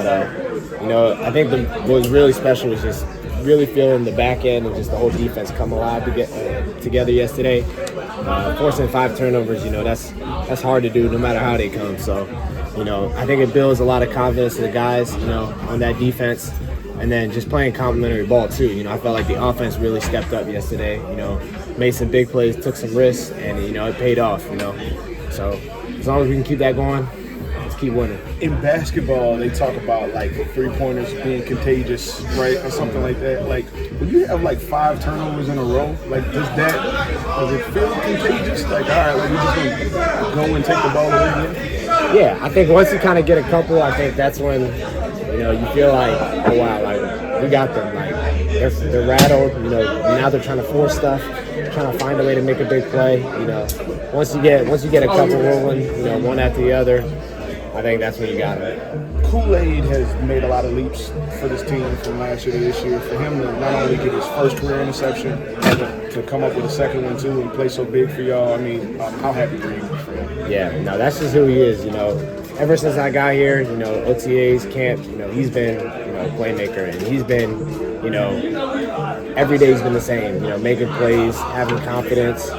So, I think what was really special was just really feeling the back end and just the whole defense come alive to get together yesterday. Forcing 5 turnovers, that's hard to do no matter how they come. So, I think it builds a lot of confidence in the guys, on that defense. And then just playing complimentary ball too. I felt like the offense really stepped up yesterday. Made some big plays, took some risks, and it paid off. So as long as we can keep that going, let's keep winning. In basketball, they talk about like 3-pointers being contagious, right, or something like that. Like when you have like 5 turnovers in a row, like does it feel contagious? Like all right, like we just gonna go and take the ball away again? Yeah, I think once you kind of get a couple, I think that's when you feel like, oh wow, like we got them. Like they're rattled. Now they're trying to force stuff, trying to find a way to make a big play. Once you get a couple rolling, one after the other, I think that's when you got it. Kool-Aid has made a lot of leaps for this team from last year to this year. For him to not only get his first career interception, but to come up with a second one too and play so big for y'all. I mean, how happy were you for him? Yeah, no, that's just who he is. Ever since I got here, OTAs, camp, he's been, a playmaker, and he's been, every day he's been the same. Making plays, having confidence.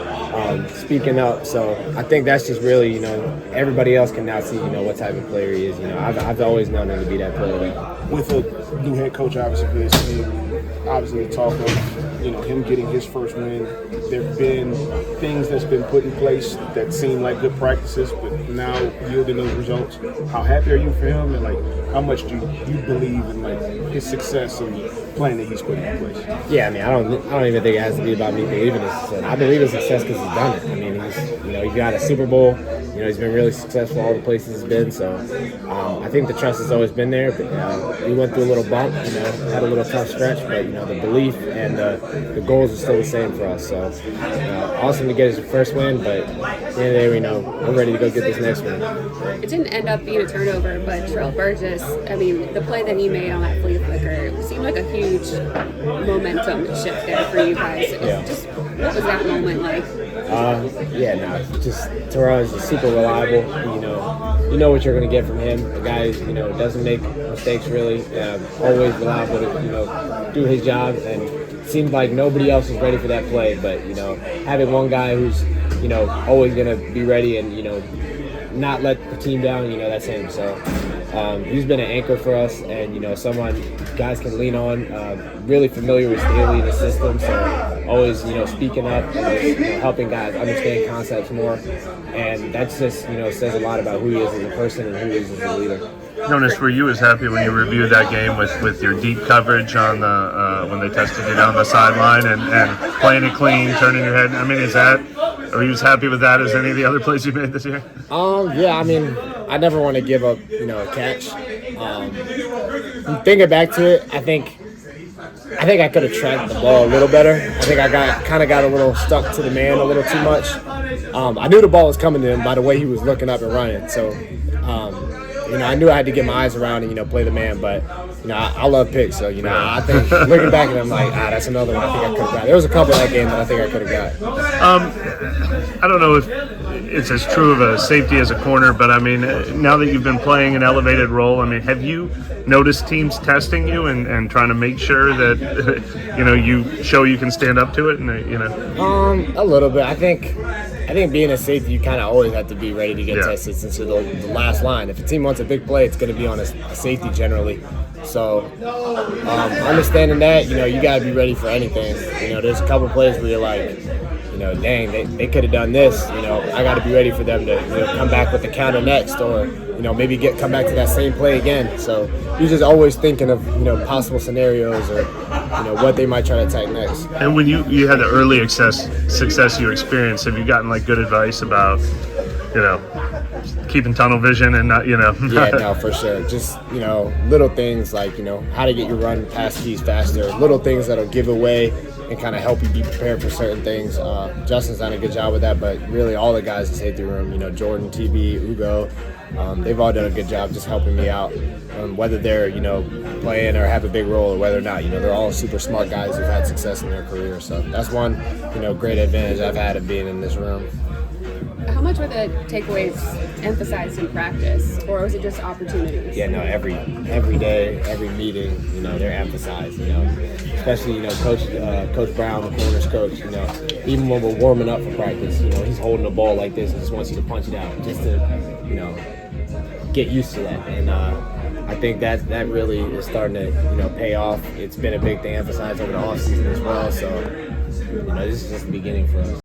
Speaking up, so I think that's just really, everybody else can now see, what type of player he is. I've always known him to be that player. With a new head coach, obviously the talk of, him getting his first win. There've been things that's been put in place that seem like good practices, but now yielding those results. How happy are you for him, and like how much do you believe in like his success and the plan that he's putting in place? Yeah, I mean, I don't even think it has to be about me believing in his success. I believe in success because he's done it. I mean, he got a Super Bowl. He's been really successful all the places he's been. So I think the trust has always been there. But we went through a little bump, had a little tough stretch, but the belief and the goals are still the same for us. So awesome to get his first win, but at the end of the day, we're ready to go get this next one. It didn't end up being a turnover, but Terrell Burgess, I mean, the play that he made on that flea flicker seemed like a huge momentum shift there for you guys. What was that moment like? Just Terrell is just super reliable. You know what you're going to get from him. The guy, doesn't make mistakes really. Always reliable to, do his job. And it seemed like nobody else was ready for that play. But, having one guy who's, always going to be ready and, not let the team down, that's him. So he's been an anchor for us and, someone guys can lean on, really familiar with Staley and the system. So always, speaking up and just, helping guys understand concepts more. And that's just, says a lot about who he is as a person and who he is as a leader. Jonas, were you as happy when you reviewed that game with your deep coverage on the when they tested you down the sideline and playing it clean, turning your head? I mean, are you as happy with that as any of the other plays you made this year? Yeah, I mean, I never want to give up, a catch. Thinking back to it, I think I could have tracked the ball a little better. I think I got a little stuck to the man a little too much. I knew the ball was coming to him by the way he was looking up and running. So, I knew I had to get my eyes around and, play the man. But, I love picks. So, I think looking back at him, like, that's another one I think I could have got. There was a couple of that game that I think I could have got. I don't know if it's as true of a safety as a corner, but I mean, now that you've been playing an elevated role, I mean, have you noticed teams testing you and trying to make sure that you show you can stand up to it? And a little bit. I think being a safety, you kind of always have to be ready to get tested since you're the last line. If a team wants a big play, it's going to be on a safety generally. So understanding that, you got to be ready for anything. There's a couple plays where you're like, dang, they could have done this. I got to be ready for them to come back with the counter next, or maybe come back to that same play again. So you're just always thinking of possible scenarios or what they might try to attack next. And when you had the early success you experienced, have you gotten like good advice about keeping tunnel vision and not Yeah, no, for sure. Just little things like how to get your run pass keys faster, little things that'll give away and kind of help you be prepared for certain things. Justin's done a good job with that, but really all the guys in the safety room, Jordan, TB, Ugo, they've all done a good job just helping me out. Whether they're, playing or have a big role or whether or not, they're all super smart guys who've had success in their career. So that's one, great advantage I've had of being in this room. How much were the takeaways emphasized in practice, or was it just opportunities? Yeah, no, every day, every meeting, you know, they're emphasized, you know, especially, you know, Coach Brown, the corners coach, you know, even when we're warming up for practice, you know, he's holding the ball like this and just wants you to punch it out just to, you know, get used to that. And I think that really is starting to, you know, pay off. It's been a big thing emphasized over the offseason as well. So, you know, this is just the beginning for us.